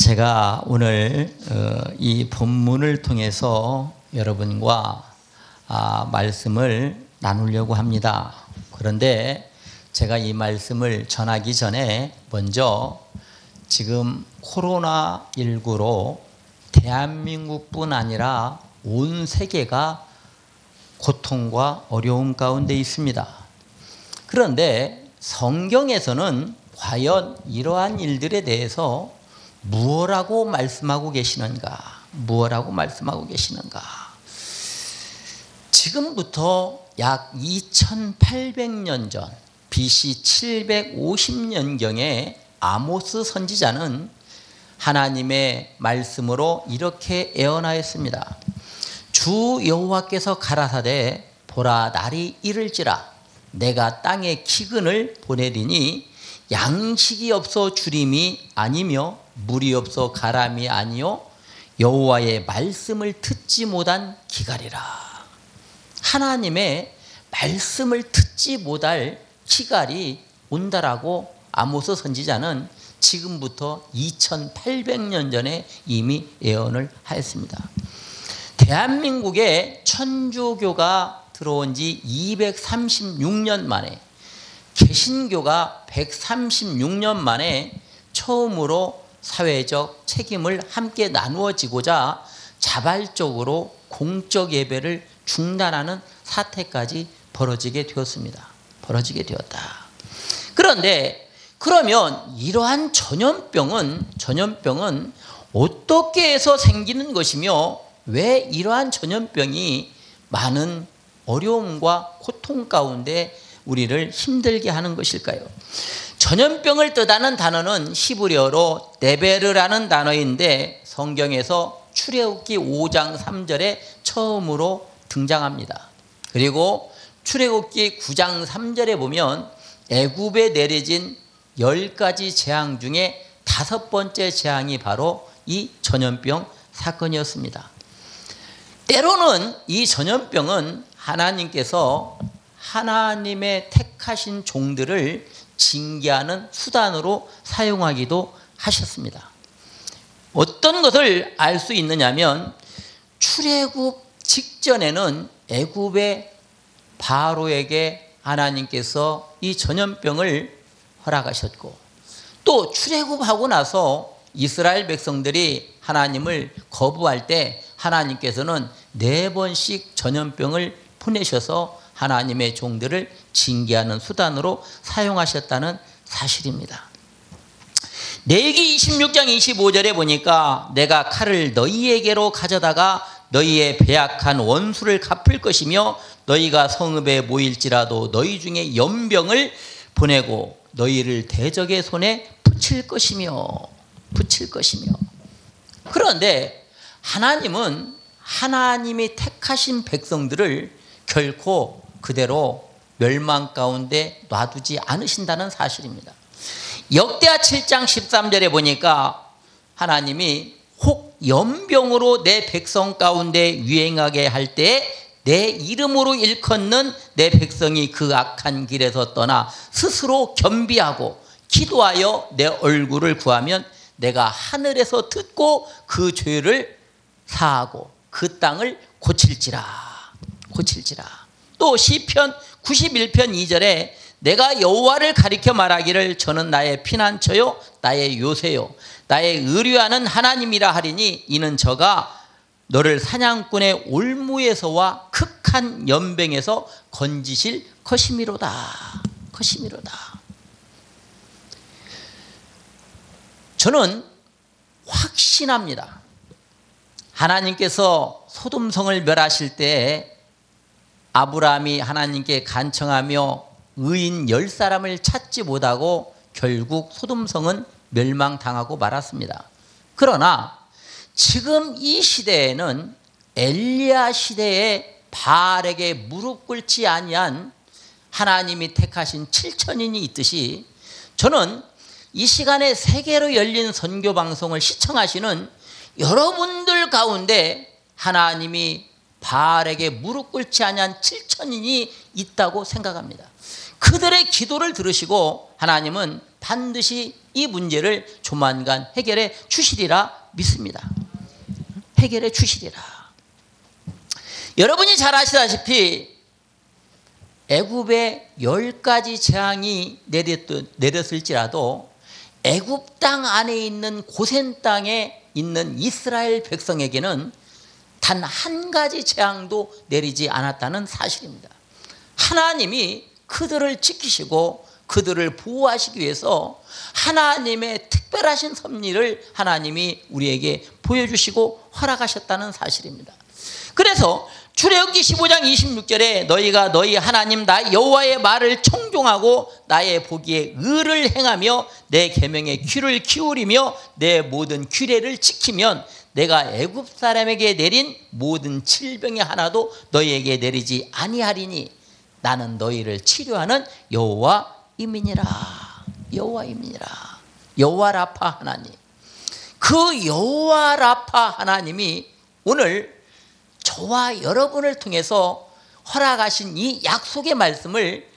제가 오늘 이 본문을 통해서 여러분과 말씀을 나누려고 합니다. 그런데 제가 이 말씀을 전하기 전에 먼저 지금 코로나19로 대한민국뿐 아니라 온 세계가 고통과 어려움 가운데 있습니다. 그런데 성경에서는 과연 이러한 일들에 대해서 무엇라고 말씀하고 계시는가? 무엇라고 말씀하고 계시는가? 지금부터 약 2800년 전 BC 750년경에 아모스 선지자는 하나님의 말씀으로 이렇게 예언하였습니다. 주 여호와께서 가라사대 보라 날이 이를지라 내가 땅에 기근을 보내리니 양식이 없어 주림이 아니며 물이 없어 가람이 아니요 여호와의 말씀을 듣지 못한 기갈이라. 하나님의 말씀을 듣지 못할 기갈이 온다라고 아모스 선지자는 지금부터 2800년 전에 이미 예언을 하였습니다. 대한민국에 천주교가 들어온 지 236년 만에, 개신교가 136년 만에 처음으로 사회적 책임을 함께 나누어지고자 자발적으로 공적 예배를 중단하는 사태까지 벌어지게 되었습니다. 벌어지게 되었다. 그런데 그러면 이러한 전염병은 어떻게 해서 생기는 것이며 왜 이러한 전염병이 많은 어려움과 고통 가운데 우리를 힘들게 하는 것일까요? 전염병을 뜻하는 단어는 히브리어로 네베르라는 단어인데 성경에서 출애굽기 5장 3절에 처음으로 등장합니다. 그리고 출애굽기 9장 3절에 보면 애굽에 내려진 10가지 재앙 중에 5번째 재앙이 바로 이 전염병 사건이었습니다. 때로는 이 전염병은 하나님께서 하나님의 택하신 종들을 징계하는 수단으로 사용하기도 하셨습니다. 어떤 것을 알 수 있느냐면 출애굽 직전에는 애굽의 바로에게 하나님께서 이 전염병을 허락하셨고 또 출애굽하고 나서 이스라엘 백성들이 하나님을 거부할 때 하나님께서는 4번씩 전염병을 보내셔서 하나님의 종들을 징계하는 수단으로 사용하셨다는 사실입니다. 레위기 26장 25절에 보니까 내가 칼을 너희에게로 가져다가 너희의 배약한 원수를 갚을 것이며 너희가 성읍에 모일지라도 너희 중에 연병을 보내고 너희를 대적의 손에 붙일 것이며 그런데 하나님은 하나님이 택하신 백성들을 결코 그대로 멸망 가운데 놔두지 않으신다는 사실입니다. 역대하 7장 13절에 보니까 하나님이 혹 연병으로 내 백성 가운데 유행하게 할 때 내 이름으로 일컫는 내 백성이 그 악한 길에서 떠나 스스로 겸비하고 기도하여 내 얼굴을 구하면 내가 하늘에서 듣고 그 죄를 사하고 그 땅을 고칠지라. 또 시편 91편 2절에 내가 여호와를 가리켜 말하기를 저는 나의 피난처요 나의 요새요 나의 의뢰하는 하나님이라 하리니 이는 저가 너를 사냥꾼의 올무에서와 극한 연병에서 건지실 것이미로다. 저는 확신합니다. 하나님께서 소돔성을 멸하실 때 아브라함이 하나님께 간청하며 의인 10사람을 찾지 못하고 결국 소돔성은 멸망당하고 말았습니다. 그러나 지금 이 시대에는 엘리야 시대에 바알에게 무릎 꿇지 아니한 하나님이 택하신 7천인이 있듯이 저는 이 시간에 세계로 열린 선교 방송을 시청하시는 여러분들 가운데 하나님이 바알에게 무릎 꿇지 아니한 7천인이 있다고 생각합니다. 그들의 기도를 들으시고 하나님은 반드시 이 문제를 조만간 해결해 주시리라 믿습니다. 해결해 주시리라. 여러분이 잘 아시다시피 애굽에 10가지 재앙이 내렸을지라도 애굽 땅 안에 있는 고센 땅에 있는 이스라엘 백성에게는 단 한 가지 재앙도 내리지 않았다는 사실입니다. 하나님이 그들을 지키시고 그들을 보호하시기 위해서 하나님의 특별하신 섭리를 하나님이 우리에게 보여주시고 허락하셨다는 사실입니다. 그래서 출애굽기 15장 26절에 너희가 너희 하나님 나 여호와의 말을 청종하고 나의 보기에 의를 행하며 내 계명에 귀를 기울이며 내 모든 규례를 지키면 내가 애굽 사람에게 내린 모든 질병의 하나도 너희에게 내리지 아니하리니 나는 너희를 치료하는 여호와임이니라. 여호와임이니라. 여호와 라파 하나님. 그 여호와 라파 하나님이 오늘 저와 여러분을 통해서 허락하신 이 약속의 말씀을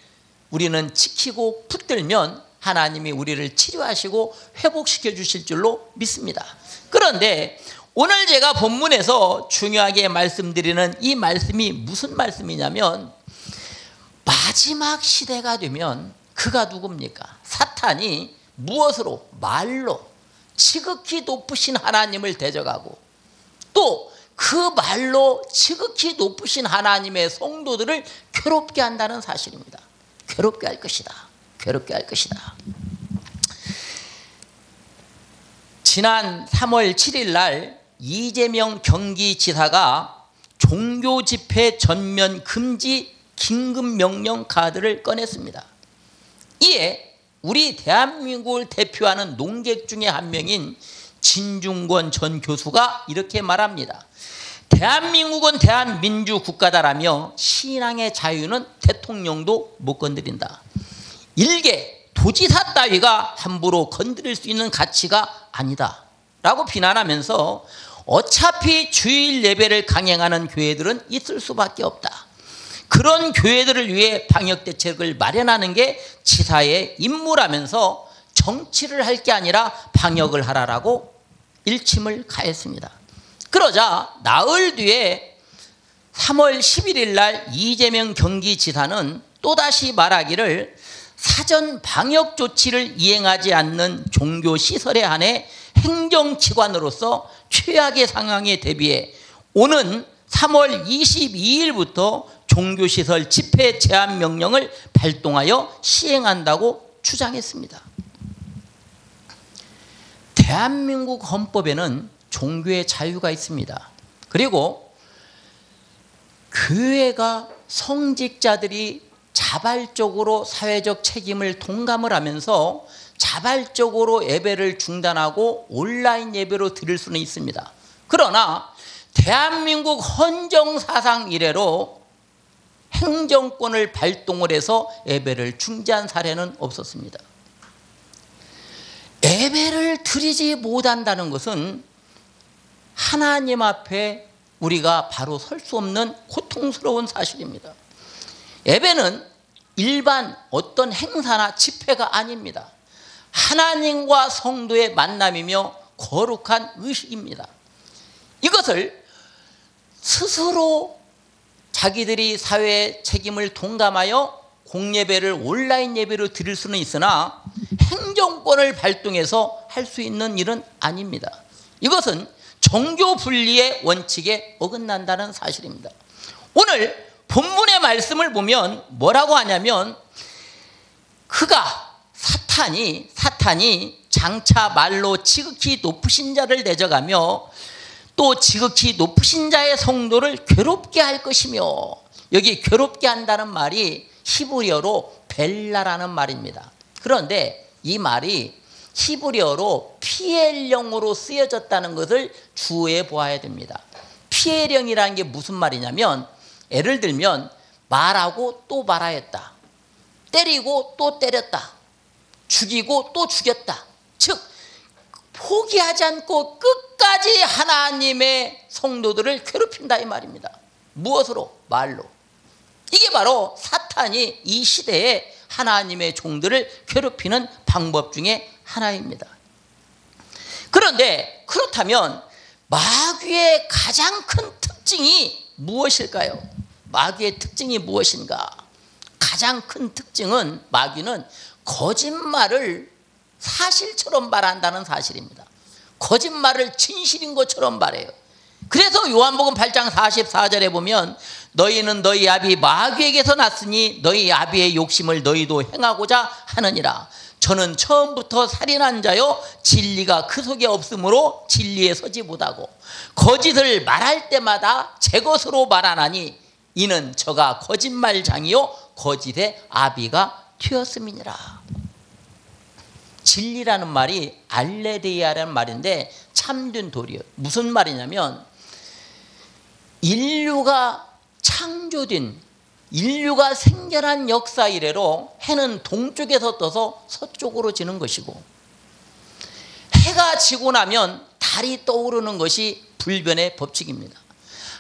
우리는 지키고 붙들면 하나님이 우리를 치료하시고 회복시켜 주실 줄로 믿습니다. 그런데 오늘 제가 본문에서 중요하게 말씀드리는 이 말씀이 무슨 말씀이냐면 마지막 시대가 되면 그가 누굽니까? 사탄이 무엇으로? 말로 지극히 높으신 하나님을 대적하고 또 그 말로 지극히 높으신 하나님의 성도들을 괴롭게 한다는 사실입니다. 괴롭게 할 것이다. 괴롭게 할 것이다. 지난 3월 7일 날 이재명 경기지사가 종교 집회 전면 금지 긴급 명령 카드를 꺼냈습니다. 이에 우리 대한민국을 대표하는 농객 중에 한 명인 진중권 전 교수가 이렇게 말합니다. 대한민국은 대한민주 국가다라며 신앙의 자유는 대통령도 못 건드린다. 일개 도지사 따위가 함부로 건드릴 수 있는 가치가 아니다 라고 비난하면서 어차피 주일 예배를 강행하는 교회들은 있을 수밖에 없다. 그런 교회들을 위해 방역 대책을 마련하는 게 지사의 임무라면서 정치를 할 게 아니라 방역을 하라라고 일침을 가했습니다. 그러자 나흘 뒤에 3월 11일 날 이재명 경기지사는 또다시 말하기를 사전 방역 조치를 이행하지 않는 종교시설에 한해 행정기관으로서 최악의 상황에 대비해 오는 3월 22일부터 종교시설 집회 제한 명령을 발동하여 시행한다고 주장했습니다. 대한민국 헌법에는 종교의 자유가 있습니다. 그리고 교회가 성직자들이 자발적으로 사회적 책임을 동감을 하면서 자발적으로 예배를 중단하고 온라인 예배로 드릴 수는 있습니다. 그러나 대한민국 헌정사상 이래로 행정권을 발동을 해서 예배를 중지한 사례는 없었습니다. 예배를 드리지 못한다는 것은 하나님 앞에 우리가 바로 설 수 없는 고통스러운 사실입니다. 예배는 일반 어떤 행사나 집회가 아닙니다. 하나님과 성도의 만남이며 거룩한 의식입니다. 이것을 스스로 자기들이 사회의 책임을 동감하여 공예배를 온라인 예배로 드릴 수는 있으나 행정권을 발동해서 할 수 있는 일은 아닙니다. 이것은 정교 분리의 원칙에 어긋난다는 사실입니다. 오늘 본문의 말씀을 보면 뭐라고 하냐면 그가 사탄이 장차 말로 지극히 높으신 자를 대적하며 또 지극히 높으신 자의 성도를 괴롭게 할 것이며 여기 괴롭게 한다는 말이 히브리어로 벨라라는 말입니다. 그런데 이 말이 히브리어로 피엘령으로 쓰여졌다는 것을 주의해 보아야 됩니다. 피엘령이라는 게 무슨 말이냐면 예를 들면 말하고 또 말하였다. 때리고 또 때렸다. 죽이고 또 죽였다. 즉 포기하지 않고 끝까지 하나님의 성도들을 괴롭힌다 이 말입니다. 무엇으로? 말로. 이게 바로 사탄이 이 시대에 하나님의 종들을 괴롭히는 방법 중에 하나입니다. 그런데 그렇다면 마귀의 가장 큰 특징이 무엇일까요? 마귀의 특징이 무엇인가? 가장 큰 특징은 마귀는 거짓말을 사실처럼 말한다는 사실입니다. 거짓말을 진실인 것처럼 말해요. 그래서 요한복음 8장 44절에 보면 너희는 너희 아비 마귀에게서 났으니 너희 아비의 욕심을 너희도 행하고자 하느니라. 저는 처음부터 살인한 자요 진리가 그 속에 없으므로 진리에 서지 못하고 거짓을 말할 때마다 제 것으로 말하나니 이는 저가 거짓말장이요 거짓의 아비가 되었음이니라. 진리라는 말이 알레데이아라는 말인데 참된 도리예요. 무슨 말이냐면 인류가 창조된, 인류가 생겨난 역사 이래로 해는 동쪽에서 떠서 서쪽으로 지는 것이고 해가 지고 나면 달이 떠오르는 것이 불변의 법칙입니다.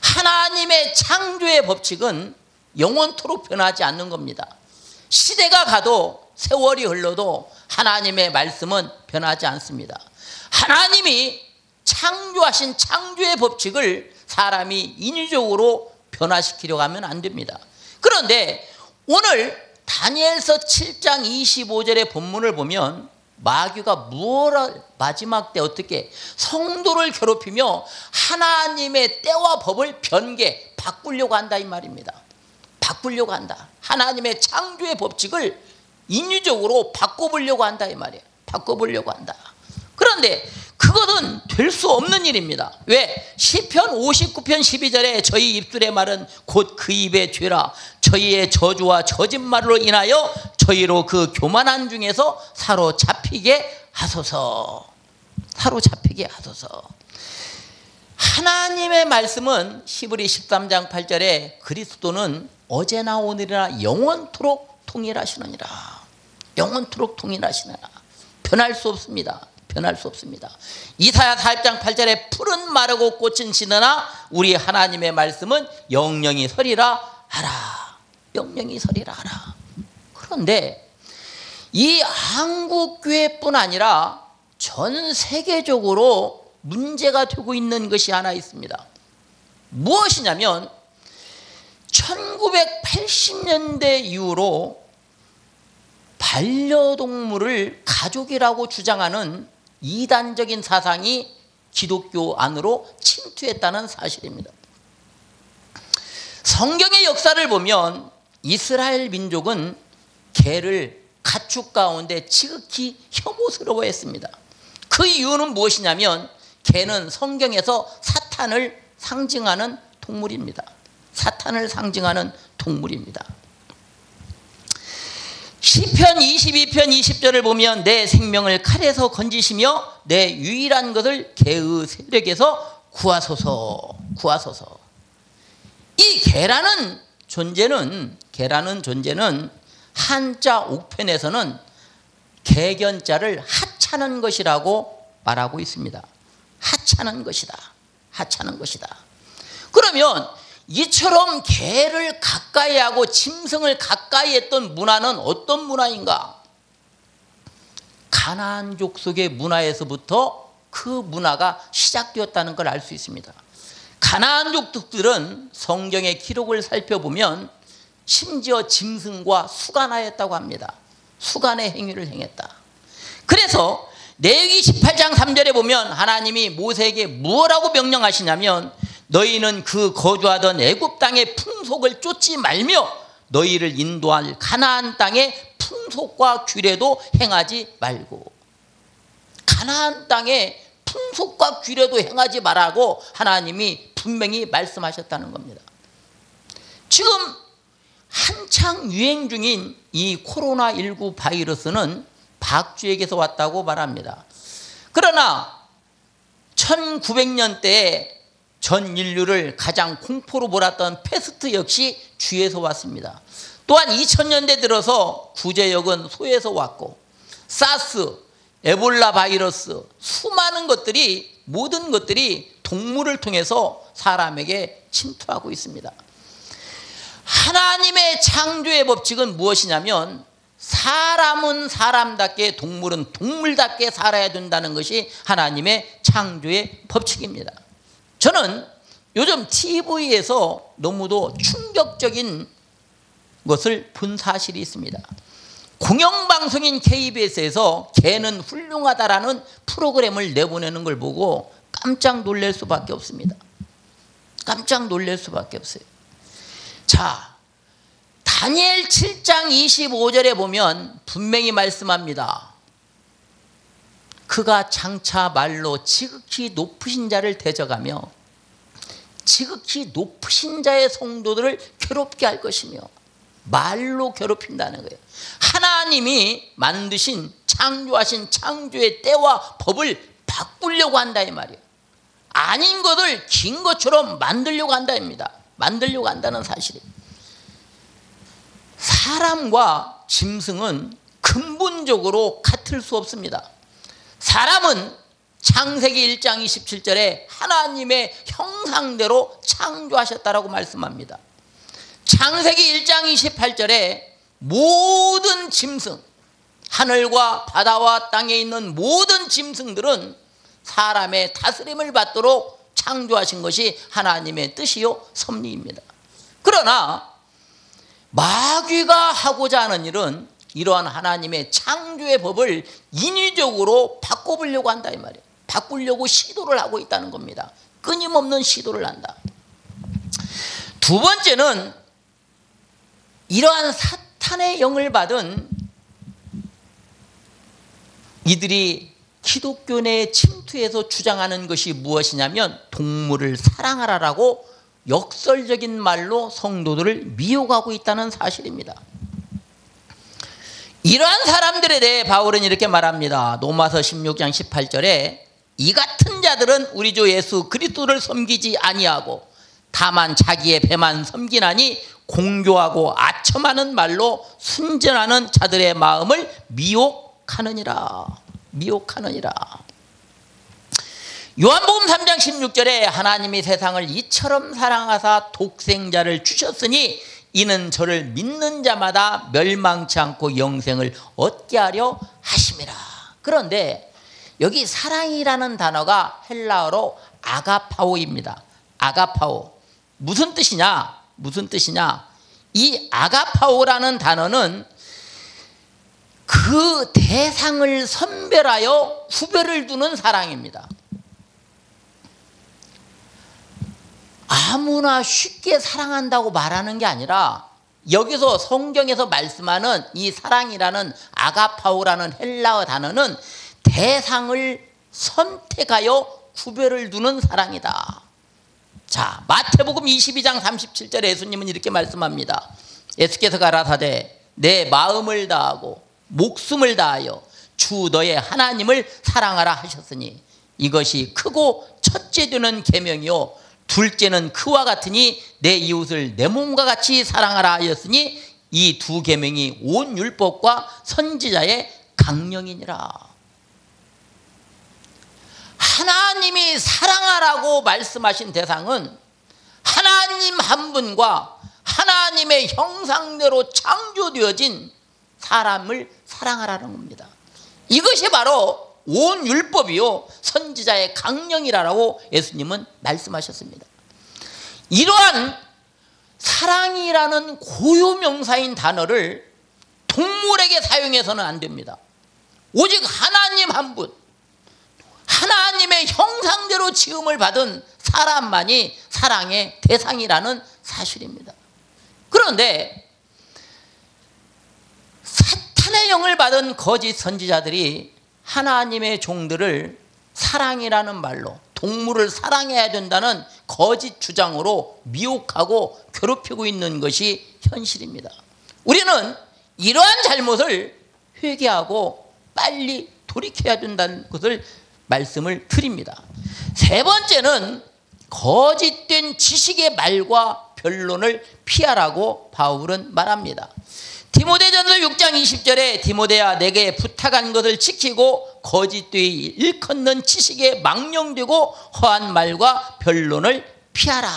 하나님의 창조의 법칙은 영원토록 변하지 않는 겁니다. 시대가 가도 세월이 흘러도 하나님의 말씀은 변하지 않습니다. 하나님이 창조하신 창조의 법칙을 사람이 인위적으로 변화시키려고 하면 안 됩니다. 그런데 오늘 다니엘서 7장 25절의 본문을 보면 마귀가 마지막 때 어떻게 성도를 괴롭히며 하나님의 때와 법을 바꾸려고 한다 이 말입니다. 바꾸려고 한다. 하나님의 창조의 법칙을 인위적으로 바꿔보려고 한다 이 말이에요. 바꿔보려고 한다. 그런데 그것은 될 수 없는 일입니다. 왜? 시편 59편 12절에 저희 입술의 말은 곧 그 입의 죄라. 저희의 저주와 거짓말로 인하여 저희로 그 교만한 중에서 사로잡히게 하소서. 사로잡히게 하소서. 하나님의 말씀은 히브리 13장 8절에 그리스도는 어제나 오늘이나 영원토록 통일하시느니라. 영원토록 통일하시느니라. 변할 수 없습니다. 변할 수 없습니다. 이사야 4장 8절에 풀은 마르고 꽃은 지느나 우리 하나님의 말씀은 영영이 서리라 하라. 영영이 서리라 하라. 그런데 이 한국교회뿐 아니라 전 세계적으로 문제가 되고 있는 것이 하나 있습니다. 무엇이냐면 1980년대 이후로 반려동물을 가족이라고 주장하는 이단적인 사상이 기독교 안으로 침투했다는 사실입니다. 성경의 역사를 보면 이스라엘 민족은 개를 가축 가운데 지극히 혐오스러워했습니다. 그 이유는 무엇이냐면 개는 성경에서 사탄을 상징하는 동물입니다. 사탄을 상징하는 동물입니다. 시편 22편 20절을 보면 내 생명을 칼에서 건지시며 내 유일한 것을 개의 세력에서 구하소서. 구하소서. 이 개라는 존재는 한자 옥편에서는 개견자를 하찮은 것이라고 말하고 있습니다. 하찮은 것이다. 하찮은 것이다. 그러면 이처럼 개를 가까이 하고 짐승을 가까이 했던 문화는 어떤 문화인가? 가나안 족속의 문화에서부터 그 문화가 시작되었다는 걸 알 수 있습니다. 가나안 족속들은 성경의 기록을 살펴보면 심지어 짐승과 수간하였다고 합니다. 수간의 행위를 행했다. 그래서 레위기 18장 3절에 보면 하나님이 모세에게 무엇라고 명령하시냐면 너희는 그 거주하던 애굽 땅의 풍속을 쫓지 말며 너희를 인도할 가나안 땅의 풍속과 규례도 행하지 말고. 가나안 땅의 풍속과 규례도 행하지 말라고 하나님이 분명히 말씀하셨다는 겁니다. 지금 한창 유행 중인 이 코로나19 바이러스는 박쥐에게서 왔다고 말합니다. 그러나 1900년대에 전 인류를 가장 공포로 몰았던 패스트 역시 쥐에서 왔습니다. 또한 2000년대 들어서 구제역은 소에서 왔고 사스, 에볼라 바이러스, 수많은 것들이 모든 것들이 동물을 통해서 사람에게 침투하고 있습니다. 하나님의 창조의 법칙은 무엇이냐면 사람은 사람답게, 동물은 동물답게 살아야 된다는 것이 하나님의 창조의 법칙입니다. 저는 요즘 TV에서 너무도 충격적인 것을 본 사실이 있습니다. 공영방송인 KBS에서 개는 훌륭하다라는 프로그램을 내보내는 걸 보고 깜짝 놀랄 수밖에 없습니다. 깜짝 놀랄 수밖에 없어요. 자, 다니엘 7장 25절에 보면 분명히 말씀합니다. 그가 장차 말로 지극히 높으신 자를 대적하며 지극히 높으신 자의 성도들을 괴롭게 할 것이며, 말로 괴롭힌다는 거예요. 하나님이 만드신, 창조하신 창조의 때와 법을 바꾸려고 한다 이 말이에요. 아닌 것을 긴 것처럼 만들려고 한다입니다. 만들려고 한다는 사실이에요. 사람과 짐승은 근본적으로 같을 수 없습니다. 사람은 창세기 1장 27절에 하나님의 형상대로 창조하셨다라고 말씀합니다. 창세기 1장 28절에 모든 짐승, 하늘과 바다와 땅에 있는 모든 짐승들은 사람의 다스림을 받도록 창조하신 것이 하나님의 뜻이요 섭리입니다. 그러나 마귀가 하고자 하는 일은 이러한 하나님의 창조의 법을 인위적으로 바꿔보려고 한다 이 말이에요. 바꾸려고 시도를 하고 있다는 겁니다. 끊임없는 시도를 한다. 두 번째는 이러한 사탄의 영을 받은 이들이 기독교 내에 침투해서 주장하는 것이 무엇이냐면 동물을 사랑하라라고 역설적인 말로 성도들을 미혹하고 있다는 사실입니다. 이러한 사람들에 대해 바울은 이렇게 말합니다. 로마서 16장 18절에 이 같은 자들은 우리 주 예수 그리스도를 섬기지 아니하고 다만 자기의 배만 섬기나니 공교하고 아첨하는 말로 순전하는 자들의 마음을 미혹하느니라. 미혹하느니라. 요한복음 3장 16절에 하나님이 세상을 이처럼 사랑하사 독생자를 주셨으니 이는 저를 믿는 자마다 멸망치 않고 영생을 얻게 하려 하심이라. 그런데 여기 사랑이라는 단어가 헬라어로 아가파오입니다. 아가파오. 무슨 뜻이냐? 무슨 뜻이냐? 이 아가파오라는 단어는 그 대상을 선별하여 후배를 두는 사랑입니다. 아무나 쉽게 사랑한다고 말하는 게 아니라 여기서 성경에서 말씀하는 이 사랑이라는 아가파오라는 헬라어 단어는 대상을 선택하여 구별을 두는 사랑이다. 자, 마태복음 22장 37절에 예수님은 이렇게 말씀합니다. 예수께서 가라사대 내 마음을 다하고 목숨을 다하여 주 너의 하나님을 사랑하라 하셨으니 이것이 크고 첫째 되는 계명이요 둘째는 그와 같으니 내 이웃을 내 몸과 같이 사랑하라 하였으니 이 두 계명이 온 율법과 선지자의 강령이니라. 하나님이 사랑하라고 말씀하신 대상은 하나님 한 분과 하나님의 형상대로 창조되어진 사람을 사랑하라는 겁니다. 이것이 바로 온 율법이요 선지자의 강령이라고 예수님은 말씀하셨습니다. 이러한 사랑이라는 고유명사인 단어를 동물에게 사용해서는 안 됩니다. 오직 하나님 한 분, 하나님의 형상대로 지음을 받은 사람만이 사랑의 대상이라는 사실입니다. 그런데 사탄의 영을 받은 거짓 선지자들이 하나님의 종들을 사랑이라는 말로 동물을 사랑해야 된다는 거짓 주장으로 미혹하고 괴롭히고 있는 것이 현실입니다. 우리는 이러한 잘못을 회개하고 빨리 돌이켜야 된다는 것을 말씀을 드립니다. 세 번째는 거짓된 지식의 말과 변론을 피하라고 바울은 말합니다. 디모데전서 6장 20절에 디모데야 내게 부탁한 것을 지키고 거짓되이 일컫는 지식에 망령되고 허한 말과 변론을 피하라.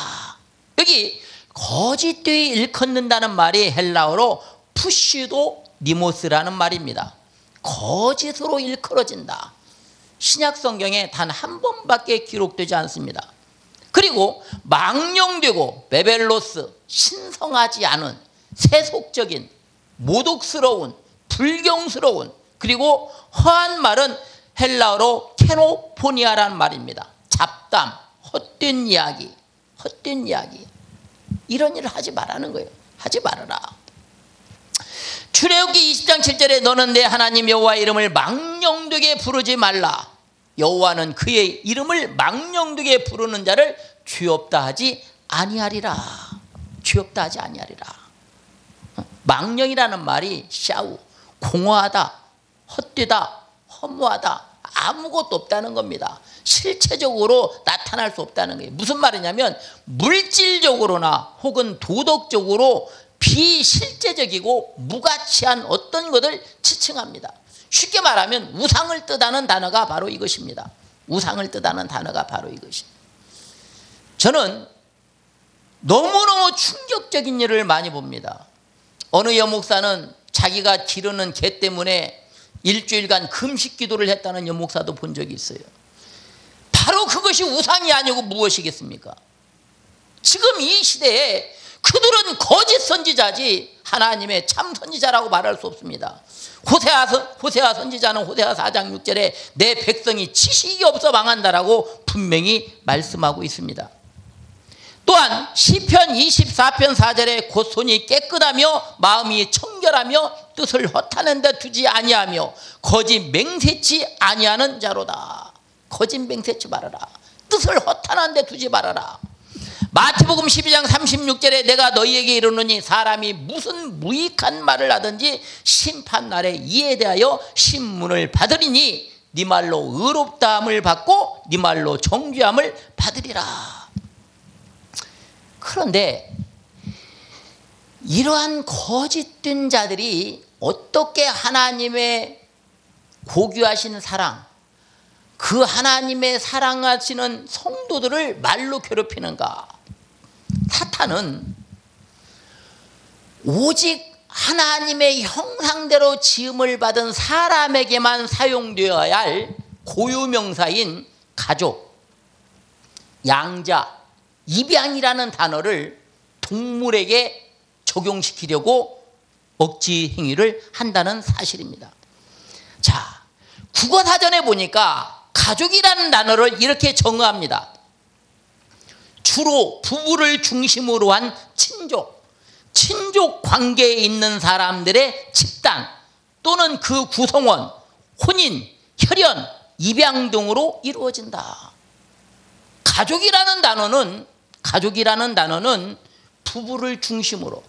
여기 거짓되이 일컫는다는 말이 헬라어로 푸시도 니모스라는 말입니다. 거짓으로 일컬어진다. 신약 성경에 단 한 번밖에 기록되지 않습니다. 그리고 망령되고 베벨로스, 신성하지 않은 세속적인 모독스러운 불경스러운 그리고 허한 말은 헬라어로 케노포니아라는 말입니다. 잡담, 헛된 이야기, 헛된 이야기. 이런 일을 하지 말라는 거예요. 하지 말아라. 출애굽기 20장 7절에 너는 내 하나님 여호와의 이름을 망령되게 부르지 말라. 여호와는 그의 이름을 망령되게 부르는 자를 죄없다 하지 아니하리라. 죄없다 하지 아니하리라. 망령이라는 말이 샤우, 공허하다, 헛되다, 허무하다, 아무것도 없다는 겁니다. 실체적으로 나타날 수 없다는 거예요. 무슨 말이냐면 물질적으로나 혹은 도덕적으로 비실제적이고 무가치한 어떤 것을 지칭합니다. 쉽게 말하면 우상을 뜻하는 단어가 바로 이것입니다. 우상을 뜻하는 단어가 바로 이것입니다. 저는 너무너무 충격적인 일을 많이 봅니다. 어느 여목사는 자기가 기르는 개 때문에 일주일간 금식 기도를 했다는 여목사도 본 적이 있어요. 바로 그것이 우상이 아니고 무엇이겠습니까? 지금 이 시대에 그들은 거짓 선지자지 하나님의 참 선지자라고 말할 수 없습니다. 호세아 선지자는 호세아 4장 6절에 내 백성이 지식이 없어 망한다라고 분명히 말씀하고 있습니다. 또한 시편 24편 4절에 곧 손이 깨끗하며 마음이 청결하며 뜻을 허탄한 데 두지 아니하며 거짓 맹세치 아니하는 자로다. 거짓 맹세치 말아라. 뜻을 허탄한 데 두지 말아라. 마태복음 12장 36절에 내가 너희에게 이르노니 사람이 무슨 무익한 말을 하든지 심판날에 이에 대하여 신문을 받으리니 네 말로 의롭다함을 받고 네 말로 정죄함을 받으리라. 그런데 이러한 거짓된 자들이 어떻게 하나님의 고귀하신 사랑, 그 하나님의 사랑하시는 성도들을 말로 괴롭히는가? 사탄은 오직 하나님의 형상대로 지음을 받은 사람에게만 사용되어야 할 고유명사인 가족, 양자, 입양이라는 단어를 동물에게 적용시키려고 억지 행위를 한다는 사실입니다. 자, 국어사전에 보니까 가족이라는 단어를 이렇게 정의합니다. 주로 부부를 중심으로 한 친족 관계에 있는 사람들의 집단 또는 그 구성원, 혼인, 혈연, 입양 등으로 이루어진다. 가족이라는 단어는 부부를 중심으로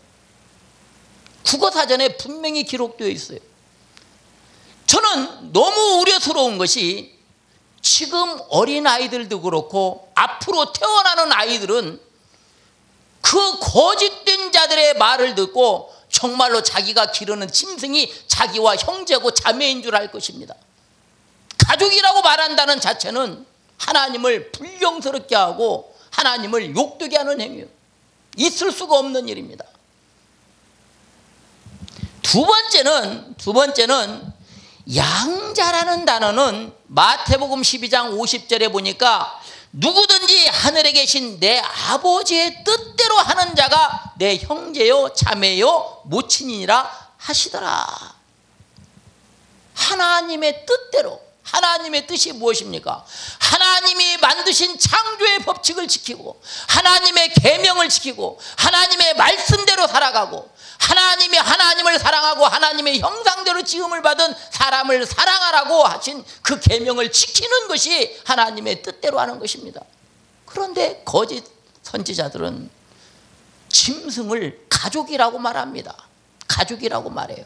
국어사전에 분명히 기록되어 있어요. 저는 너무 우려스러운 것이 지금 어린아이들도 그렇고 앞으로 태어나는 아이들은 그 거짓된 자들의 말을 듣고 정말로 자기가 기르는 짐승이 자기와 형제고 자매인 줄 알 것입니다. 가족이라고 말한다는 자체는 하나님을 불경스럽게 하고 하나님을 욕되게 하는 행위예요. 있을 수가 없는 일입니다. 두 번째는 양자라는 단어는 마태복음 12장 50절에 보니까 누구든지 하늘에 계신 내 아버지의 뜻대로 하는 자가 내 형제요 자매요 모친이니라 하시더라. 하나님의 뜻대로. 하나님의 뜻이 무엇입니까? 하나님이 만드신 창조의 법칙을 지키고 하나님의 계명을 지키고 하나님의 말씀대로 살아가고 하나님이 하나님을 사랑하고 하나님의 형상대로 지음을 받은 사람을 사랑하라고 하신 그 계명을 지키는 것이 하나님의 뜻대로 하는 것입니다. 그런데 거짓 선지자들은 짐승을 가족이라고 말합니다. 가족이라고 말해요.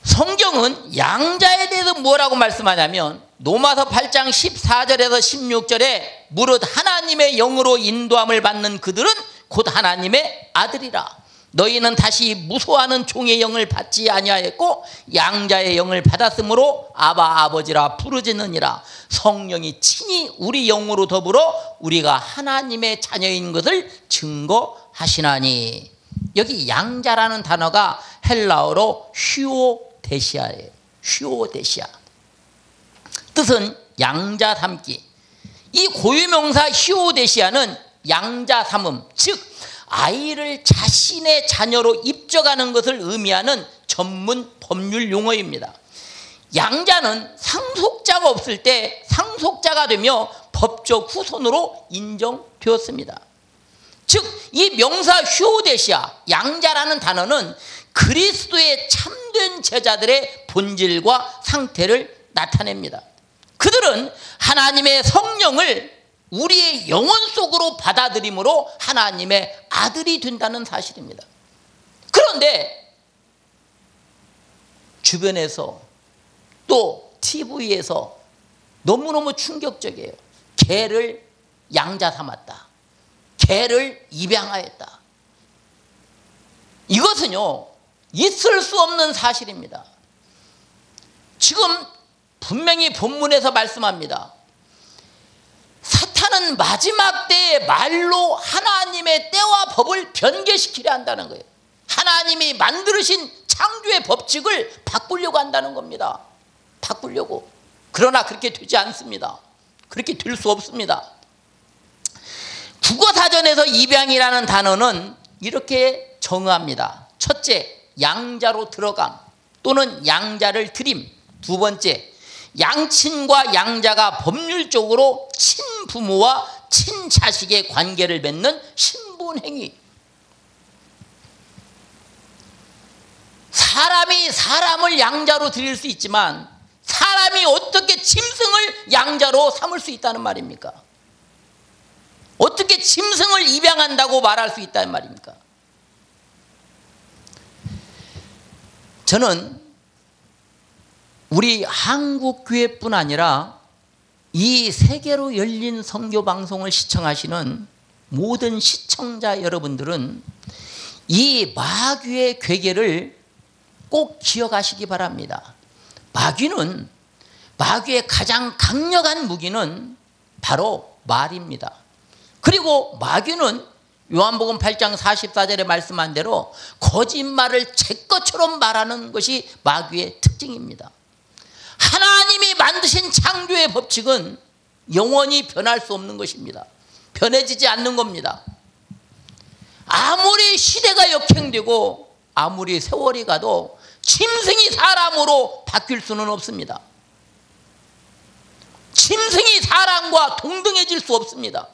성경은 양자에 대해서 뭐라고 말씀하냐면 로마서 8장 14절에서 16절에 무릇 하나님의 영으로 인도함을 받는 그들은 곧 하나님의 아들이라. 너희는 다시 무소하는 종의 영을 받지 아니하였고 양자의 영을 받았으므로 아바 아버지라 부르짖느니라. 성령이 친히 우리 영으로 더불어 우리가 하나님의 자녀인 것을 증거하시나니. 여기 양자라는 단어가 헬라어로 휴오데시아예요. 휴오데시아. 뜻은 양자 삼기. 이 고유명사 휴오데시아는 양자 삼음, 즉 아이를 자신의 자녀로 입적하는 것을 의미하는 전문 법률 용어입니다. 양자는 상속자가 없을 때 상속자가 되며 법적 후손으로 인정되었습니다. 즉 이 명사 휴오데시아, 양자라는 단어는 그리스도의 참된 제자들의 본질과 상태를 나타냅니다. 그들은 하나님의 성령을 우리의 영혼 속으로 받아들임으로 하나님의 아들이 된다는 사실입니다. 그런데 주변에서 또 TV에서 너무너무 충격적이에요. 개를 양자 삼았다. 개를 입양하였다. 이것은요, 있을 수 없는 사실입니다. 지금 분명히 본문에서 말씀합니다. 사탄은 마지막 때에 말로 하나님의 때와 법을 변개시키려 한다는 거예요. 하나님이 만드신 창조의 법칙을 바꾸려고 한다는 겁니다. 바꾸려고. 그러나 그렇게 되지 않습니다. 그렇게 될 수 없습니다. 국어사전에서 입양이라는 단어는 이렇게 정의합니다. 첫째, 양자로 들어감 또는 양자를 들임. 두 번째, 양친과 양자가 법률적으로 친부모와 친자식의 관계를 맺는 신분행위. 사람이 사람을 양자로 들일 수 있지만 사람이 어떻게 짐승을 양자로 삼을 수 있다는 말입니까? 어떻게 짐승을 입양한다고 말할 수 있다는 말입니까? 저는 우리 한국교회뿐 아니라 이 세계로 열린 선교방송을 시청하시는 모든 시청자 여러분들은 이 마귀의 괴계를 꼭 기억하시기 바랍니다. 마귀의 가장 강력한 무기는 바로 말입니다. 그리고 마귀는 요한복음 8장 44절에 말씀한 대로 거짓말을 제 것처럼 말하는 것이 마귀의 특징입니다. 하나님이 만드신 창조의 법칙은 영원히 변할 수 없는 것입니다. 변해지지 않는 겁니다. 아무리 시대가 역행되고 아무리 세월이 가도 짐승이 사람으로 바뀔 수는 없습니다. 짐승이 사람과 동등해질 수 없습니다.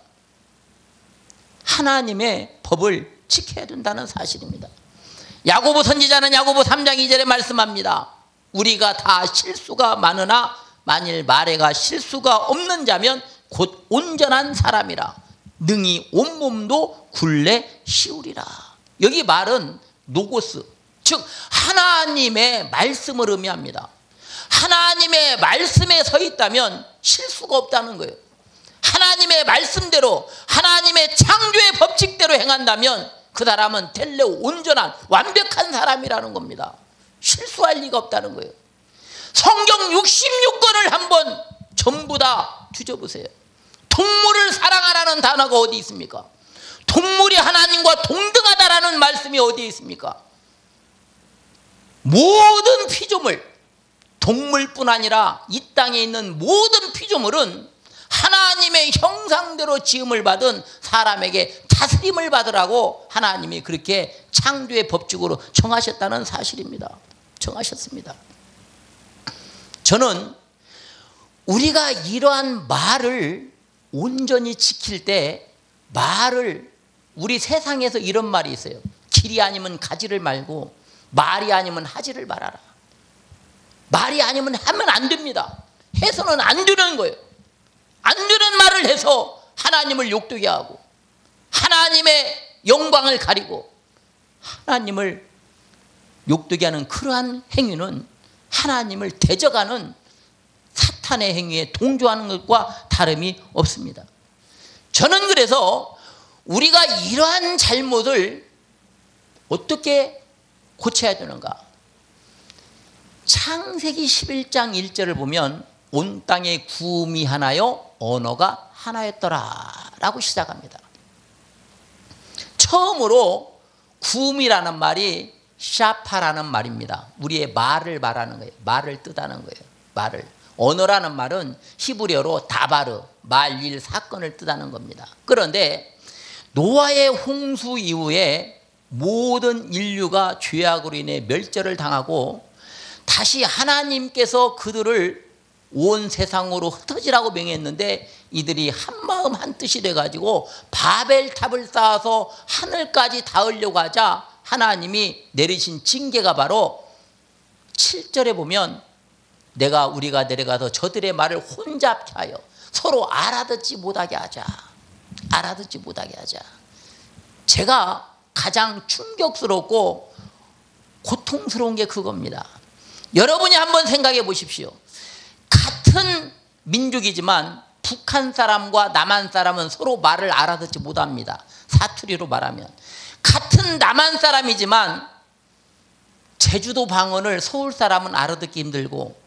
하나님의 법을 지켜야 된다는 사실입니다. 야고보 선지자는 야고보 3장 2절에 말씀합니다. 우리가 다 실수가 많으나 만일 말에가 실수가 없는 자면 곧 온전한 사람이라 능히 온몸도 굴레 씌우리라. 여기 말은 노고스, 즉 하나님의 말씀을 의미합니다. 하나님의 말씀에 서 있다면 실수가 없다는 거예요. 하나님의 말씀대로 하나님의 창조의 법칙대로 행한다면 그 사람은 텔레오 온전한 완벽한 사람이라는 겁니다. 실수할 리가 없다는 거예요. 성경 66권을 한번 전부 다 뒤져보세요. 동물을 사랑하라는 단어가 어디 있습니까? 동물이 하나님과 동등하다라는 말씀이 어디에 있습니까? 모든 피조물, 동물뿐 아니라 이 땅에 있는 모든 피조물은 하나님의 형상대로 지음을 받은 사람에게 다스림을 받으라고 하나님이 그렇게 창조의 법칙으로 정하셨다는 사실입니다. 정하셨습니다. 저는 우리가 이러한 말을 온전히 지킬 때 우리 세상에서 이런 말이 있어요. 길이 아니면 가지를 말고 말이 아니면 하지를 말아라. 말이 아니면 하면 안 됩니다. 해서는 안 되는 거예요. 안 되는 말을 해서 하나님을 욕되게 하고 하나님의 영광을 가리고 하나님을 욕되게 하는 그러한 행위는 하나님을 대적하는 사탄의 행위에 동조하는 것과 다름이 없습니다. 저는 그래서 우리가 이러한 잘못을 어떻게 고쳐야 되는가? 창세기 11장 1절을 보면 온 땅에 구음이 하나요 언어가 하나였더라 라고 시작합니다. 처음으로 구음이라는 말이 샤파라는 말입니다. 우리의 말을 말하는 거예요. 말을 뜻하는 거예요. 말을. 언어라는 말은 히브리어로 다바르, 말, 일, 사건을 뜻하는 겁니다. 그런데 노아의 홍수 이후에 모든 인류가 죄악으로 인해 멸절을 당하고 다시 하나님께서 그들을 온 세상으로 흩어지라고 명했는데 이들이 한마음 한뜻이 돼가지고 바벨탑을 쌓아서 하늘까지 닿으려고 하자 하나님이 내리신 징계가 바로 7절에 보면 우리가 내려가서 저들의 말을 혼잡케 하여 서로 알아듣지 못하게 하자. 알아듣지 못하게 하자. 제가 가장 충격스럽고 고통스러운 게 그겁니다. 여러분이 한번 생각해 보십시오. 같은 민족이지만 북한 사람과 남한 사람은 서로 말을 알아듣지 못합니다. 사투리로 말하면. 같은 남한 사람이지만 제주도 방언을 서울 사람은 알아듣기 힘들고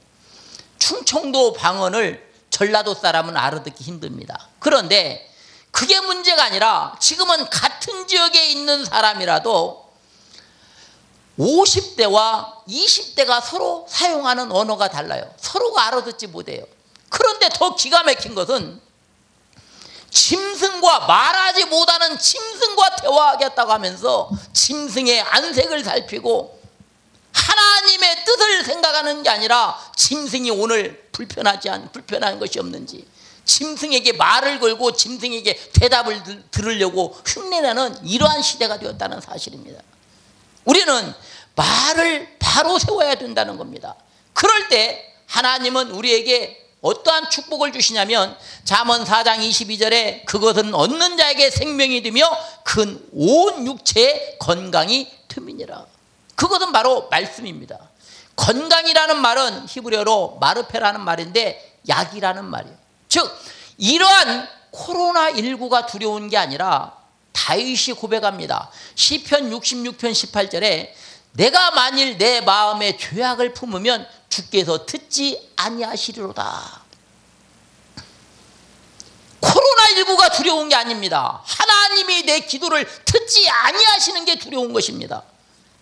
충청도 방언을 전라도 사람은 알아듣기 힘듭니다. 그런데 그게 문제가 아니라 지금은 같은 지역에 있는 사람이라도 50대와 20대가 서로 사용하는 언어가 달라요. 서로가 알아듣지 못해요. 그런데 더 기가 막힌 것은 짐승과 말하지 못하는 짐승과 대화하겠다고 하면서 짐승의 안색을 살피고 하나님의 뜻을 생각하는 게 아니라 짐승이 오늘 불편한 것이 없는지 짐승에게 말을 걸고 짐승에게 대답을 들으려고 흉내내는 이러한 시대가 되었다는 사실입니다. 우리는 말을 바로 세워야 된다는 겁니다. 그럴 때 하나님은 우리에게 어떠한 축복을 주시냐면 잠언 4장 22절에 그것은 얻는 자에게 생명이 되며 큰 온 육체의 건강이 됨이니라. 그것은 바로 말씀입니다. 건강이라는 말은 히브리어로 마르페라는 말인데 약이라는 말이에요. 즉 이러한 코로나19가 두려운 게 아니라 다윗이 고백합니다. 시편 66편 18절에 내가 만일 내 마음에 죄악을 품으면 주께서 듣지 아니하시리로다. 코로나19가 두려운 게 아닙니다. 하나님이 내 기도를 듣지 아니하시는 게 두려운 것입니다.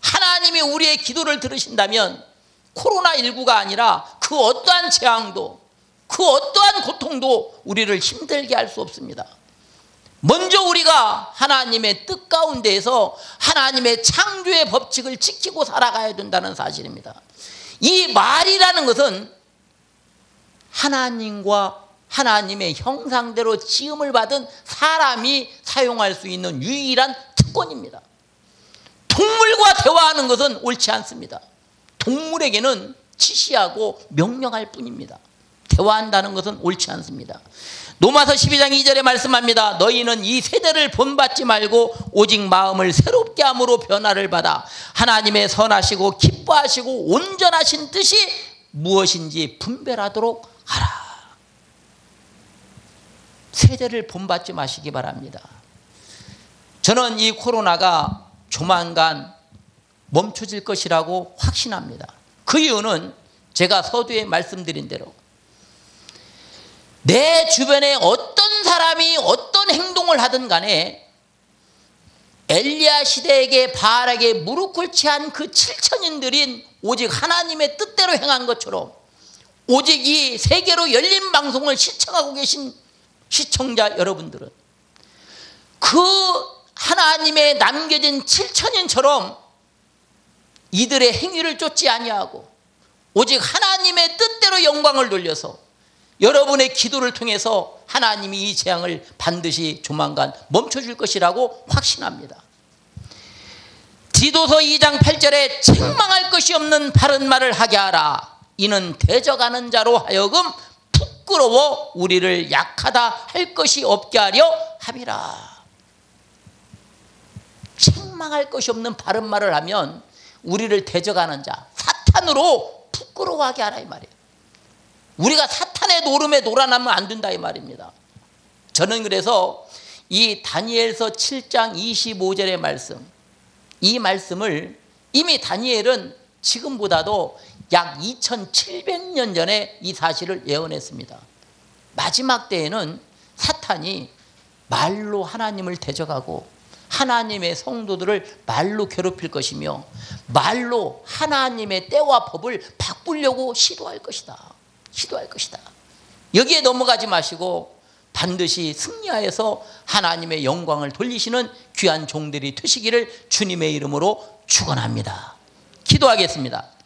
하나님이 우리의 기도를 들으신다면 코로나19가 아니라 그 어떠한 재앙도 그 어떠한 고통도 우리를 힘들게 할 수 없습니다. 먼저 우리가 하나님의 뜻 가운데에서 하나님의 창조의 법칙을 지키고 살아가야 된다는 사실입니다. 이 말이라는 것은 하나님과 하나님의 형상대로 지음을 받은 사람이 사용할 수 있는 유일한 특권입니다. 동물과 대화하는 것은 옳지 않습니다. 동물에게는 지시하고 명령할 뿐입니다. 대화한다는 것은 옳지 않습니다. 로마서 12장 2절에 말씀합니다. 너희는 이 세대를 본받지 말고 오직 마음을 새롭게 함으로 변화를 받아 하나님의 선하시고 기뻐하시고 온전하신 뜻이 무엇인지 분별하도록 하라. 세대를 본받지 마시기 바랍니다. 저는 이 코로나가 조만간 멈춰질 것이라고 확신합니다. 그 이유는 제가 서두에 말씀드린 대로 내 주변에 어떤 사람이 어떤 행동을 하든 간에 엘리야 시대에게 바알에게 무릎 꿇지 한 그 7천인들인 오직 하나님의 뜻대로 행한 것처럼 오직 이 세계로 열린 방송을 시청하고 계신 시청자 여러분들은 그 하나님의 남겨진 7천인처럼 이들의 행위를 쫓지 아니하고 오직 하나님의 뜻대로 영광을 돌려서 여러분의 기도를 통해서 하나님이 이 재앙을 반드시 조만간 멈춰줄 것이라고 확신합니다. 디도서 2장 8절에 책망할 것이 없는 바른 말을 하게 하라. 이는 대적하는 자로 하여금 부끄러워 우리를 약하다 할 것이 없게 하려 함이라. 책망할 것이 없는 바른 말을 하면 우리를 대적하는 자 사탄으로 부끄러워하게 하라 이 말이에요. 우리가 사탄의 노름에 놀아나면 안 된다 이 말입니다. 저는 그래서 이 다니엘서 7장 25절의 말씀, 이 말씀을 이미 다니엘은 지금보다도 약 2700년 전에 이 사실을 예언했습니다. 마지막 때에는 사탄이 말로 하나님을 대적하고 하나님의 성도들을 말로 괴롭힐 것이며 말로 하나님의 때와 법을 바꾸려고 시도할 것이다. 시도할 것이다. 여기에 넘어가지 마시고 반드시 승리하여서 하나님의 영광을 돌리시는 귀한 종들이 되시기를 주님의 이름으로 축원합니다. 기도하겠습니다.